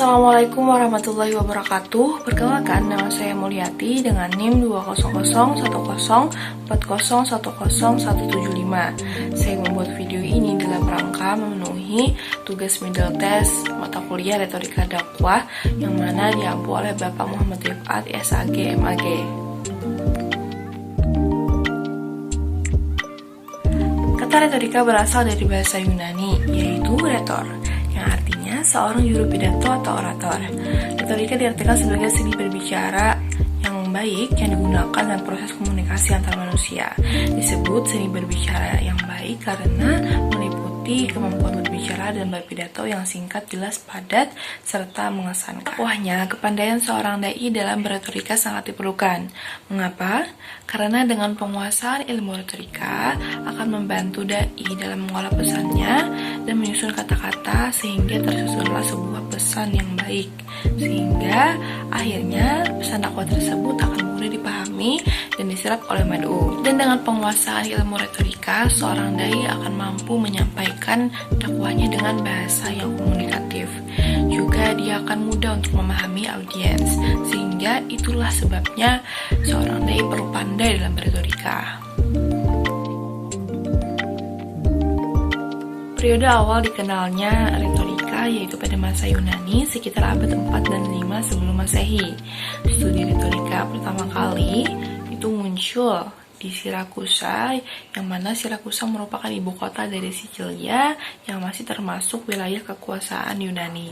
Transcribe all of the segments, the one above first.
Assalamualaikum warahmatullahi wabarakatuh. Perkenalkan, nama saya Mulyati dengan NIM 2001040401075. Saya membuat video ini dalam rangka memenuhi tugas middle test mata kuliah retorika dakwah yang mana diampu oleh Bapak Muhammad Rifat SAG MAG. Kata retorika berasal dari bahasa Yunani, yaitu retor, yang artinya seorang juru pidato atau orator. Retorika diartikan sebagai seni berbicara yang baik yang digunakan dalam proses komunikasi antar manusia. Disebut seni berbicara yang baik karena meliputi kemampuan berbicara dan berpidato yang singkat, jelas, padat, serta mengesankan. Wahnya, kepandaian seorang dai dalam berretorika sangat diperlukan. Mengapa? Karena dengan penguasaan ilmu retorika akan membantu dai dalam mengolah pesannya dan menyusun kata-kata sehingga tersusunlah sebuah pesan yang baik, sehingga akhirnya pesan dakwah tersebut akan mudah dipahami dan diserap oleh mad'u. Dan dengan penguasaan ilmu retorika, seorang dai akan mampu menyampaikan dakwahnya dengan bahasa yang komunikatif. Juga dia akan mudah untuk memahami audiens, sehingga itulah sebabnya seorang dai perlu pandai dalam retorika. Periode awal dikenalnya retorika yaitu pada masa Yunani sekitar abad 4 dan 5 sebelum Masehi. Studi retorika pertama kali itu muncul di Sirakusa, yang mana Sirakusa merupakan ibu kota dari Sicilia yang masih termasuk wilayah kekuasaan Yunani.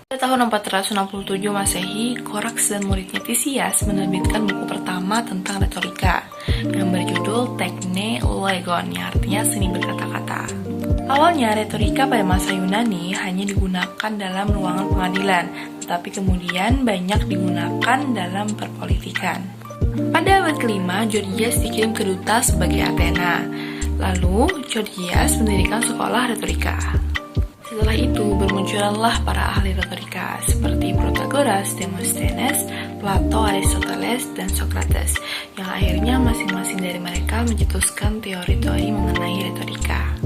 Pada tahun 467 Masehi, Koraks dan muridnya Tisias menerbitkan buku pertama tentang retorika yang berjudul Tekne Legon, yang artinya seni berkata-kata. Awalnya retorika pada masa Yunani hanya digunakan dalam ruangan pengadilan, tetapi kemudian banyak digunakan dalam perpolitikan. Pada abad kelima, Gorgias dikirim ke duta sebagai Athena. Lalu, Gorgias mendirikan sekolah retorika. Setelah itu, bermunculanlah para ahli retorika seperti Protagoras, Demosthenes, Plato, Aristoteles, dan Socrates, yang akhirnya masing-masing dari mereka mencetuskan teori-teori mengenai retorika.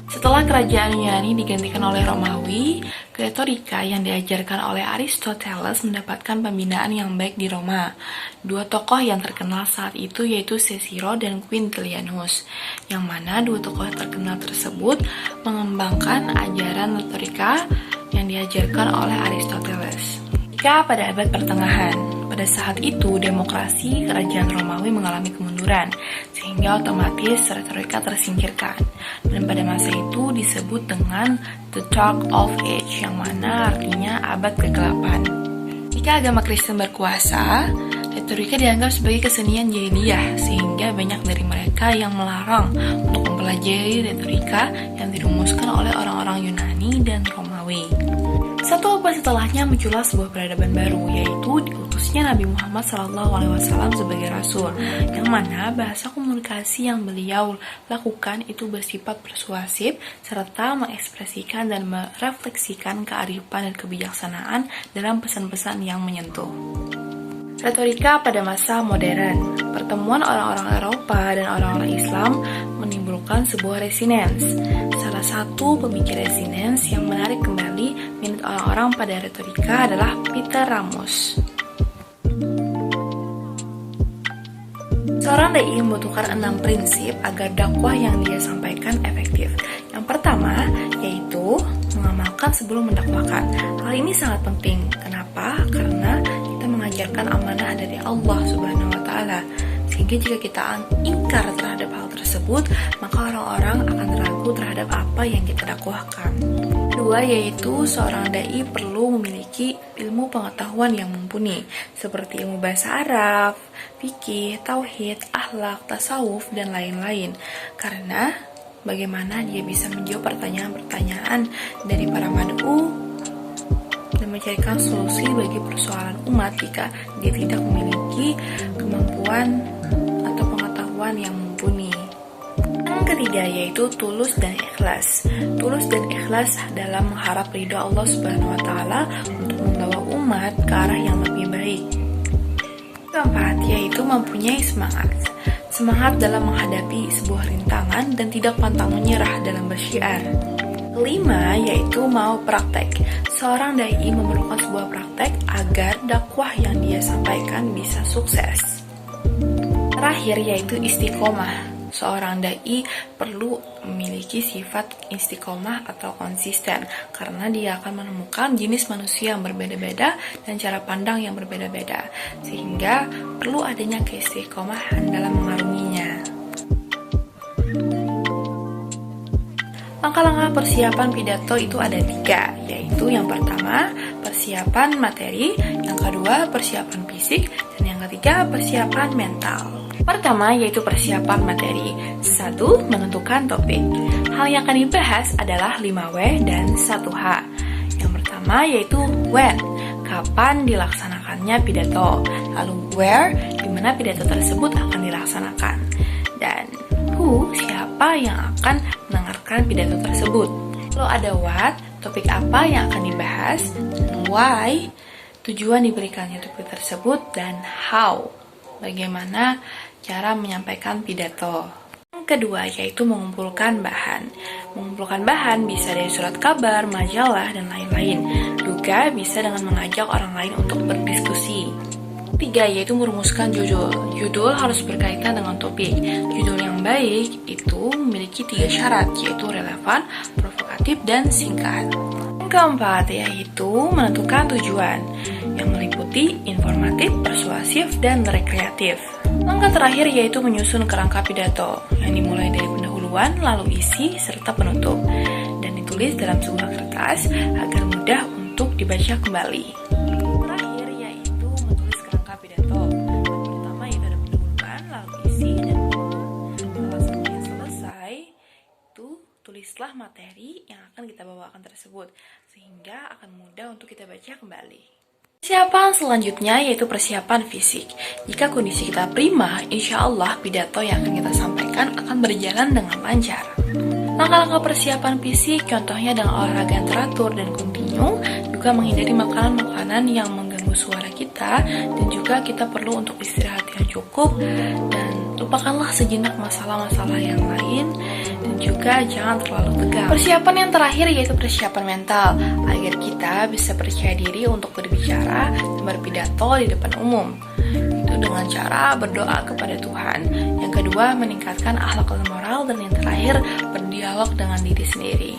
Setelah kerajaan Yunani digantikan oleh Romawi, retorika yang diajarkan oleh Aristoteles mendapatkan pembinaan yang baik di Roma. Dua tokoh yang terkenal saat itu yaitu Cicero dan Quintilianus, yang mana dua tokoh terkenal tersebut mengembangkan ajaran retorika yang diajarkan oleh Aristoteles. Jika pada abad pertengahan, pada saat itu demokrasi kerajaan Romawi mengalami kemunduran, sehingga otomatis retorika tersingkirkan. Dan pada masa itu disebut dengan The Dark of Age, yang mana artinya abad kegelapan. Jika agama Kristen berkuasa, retorika dianggap sebagai kesenian jahiliyah, sehingga banyak dari mereka yang melarang untuk mempelajari retorika yang dirumuskan oleh orang-orang Yunani dan Romawi. Satu abad setelahnya muncullah sebuah peradaban baru, yaitu diutusnya Nabi Muhammad SAW sebagai Rasul, yang mana bahasa komunikasi yang beliau lakukan itu bersifat persuasif, serta mengekspresikan dan merefleksikan kearifan dan kebijaksanaan dalam pesan-pesan yang menyentuh. Retorika pada masa modern. Pertemuan orang-orang Eropa dan orang-orang Islam menimbulkan sebuah resonans. Salah satu pemikir resonans yang menarik kembali minat orang-orang pada retorika adalah Peter Ramos. Seorang dai membutuhkan 6 prinsip agar dakwah yang dia sampaikan efektif. Yang pertama yaitu mengamalkan sebelum mendakwahkan. Hal ini sangat penting. Kenapa? Karena kita mengajarkan amanah dari Allah Subhanahu wa Ta'ala. Sehingga jika kita ingkar terhadap hal tersebut, maka orang-orang akan ragu terhadap apa yang kita dakwahkan. Kedua yaitu seorang dai perlu memiliki ilmu pengetahuan yang mumpuni, seperti ilmu bahasa Arab, fikih, tauhid, akhlak, tasawuf, dan lain-lain. Karena bagaimana dia bisa menjawab pertanyaan-pertanyaan dari para mad'u dan mencarikan solusi bagi persoalan umat jika dia tidak memiliki kemampuan atau pengetahuan yang mumpuni. Yang ketiga yaitu tulus dan ikhlas. Tulus dan ikhlas dalam mengharap ridha Allah Subhanahu wa Ta'ala untuk membawa umat ke arah yang lebih baik. Keempat yaitu mempunyai semangat. Semangat dalam menghadapi sebuah rintangan dan tidak pantang menyerah dalam bersyiar. Kelima, yaitu mau praktek. Seorang dai memerlukan sebuah praktek agar dakwah yang dia sampaikan bisa sukses. Terakhir, yaitu istiqomah. Seorang dai perlu memiliki sifat istiqomah atau konsisten karena dia akan menemukan jenis manusia yang berbeda-beda dan cara pandang yang berbeda-beda, sehingga perlu adanya keistiqomahan dalam mengarunginya. Langkah-langkah persiapan pidato itu ada 3, yaitu yang pertama, persiapan materi, yang kedua, persiapan fisik, dan yang ketiga, persiapan mental. Pertama, yaitu persiapan materi. 1. Menentukan topik. Hal yang akan dibahas adalah 5W dan 1H. Yang pertama, yaitu when, kapan dilaksanakannya pidato. Lalu where, di mana pidato tersebut akan dilaksanakan. Dan who, siapa yang akan mendengarkan pidato tersebut. Lalu ada what, topik apa yang akan dibahas, why, tujuan diberikannya topik tersebut, dan how, bagaimana cara menyampaikan pidato. Yang kedua, yaitu mengumpulkan bahan. Mengumpulkan bahan bisa dari surat kabar, majalah, dan lain-lain. Juga bisa dengan mengajak orang lain untuk berdiskusi. Tiga, yaitu merumuskan judul. Judul harus berkaitan dengan topik. Judul yang baik itu memiliki 3 syarat, yaitu relevan, provokatif, dan singkat. Yang keempat, yaitu menentukan tujuan yang meliputi informatif, persuasif, dan rekreatif. Langkah terakhir yaitu menyusun kerangka pidato yang dimulai dari pendahuluan, lalu isi, serta penutup, dan ditulis dalam sebuah kertas agar mudah untuk dibaca kembali. Terakhir yaitu menulis kerangka pidato. Yang pertama yaitu ada pendahuluan, lalu isi, dan penutup. Setelah semuanya selesai, itu tulislah materi yang akan kita bawakan tersebut, sehingga akan mudah untuk kita baca kembali. Persiapan selanjutnya yaitu persiapan fisik. Jika kondisi kita prima, insya Allah pidato yang akan kita sampaikan akan berjalan dengan lancar. Langkah-langkah persiapan fisik contohnya dengan olahraga yang teratur dan kontinu, juga menghindari makanan-makanan yang mengganggu suara kita, dan juga kita perlu untuk istirahat yang cukup, dan lupakanlah sejenak masalah-masalah yang lain, dan juga jangan terlalu tegang. Persiapan yang terakhir yaitu persiapan mental, agar kita bisa percaya diri untuk berbicara dan berpidato di depan umum. Itu dengan cara berdoa kepada Tuhan. Yang kedua, meningkatkan akhlak dan moral, dan yang terakhir, berdialog dengan diri sendiri.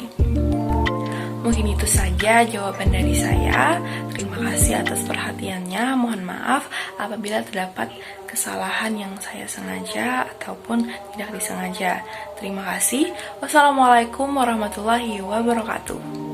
Mungkin itu saja jawaban dari saya. Terima kasih atas perhatiannya. Mohon maaf apabila terdapat kesalahan yang saya sengaja ataupun tidak disengaja. Terima kasih. Wassalamualaikum warahmatullahi wabarakatuh.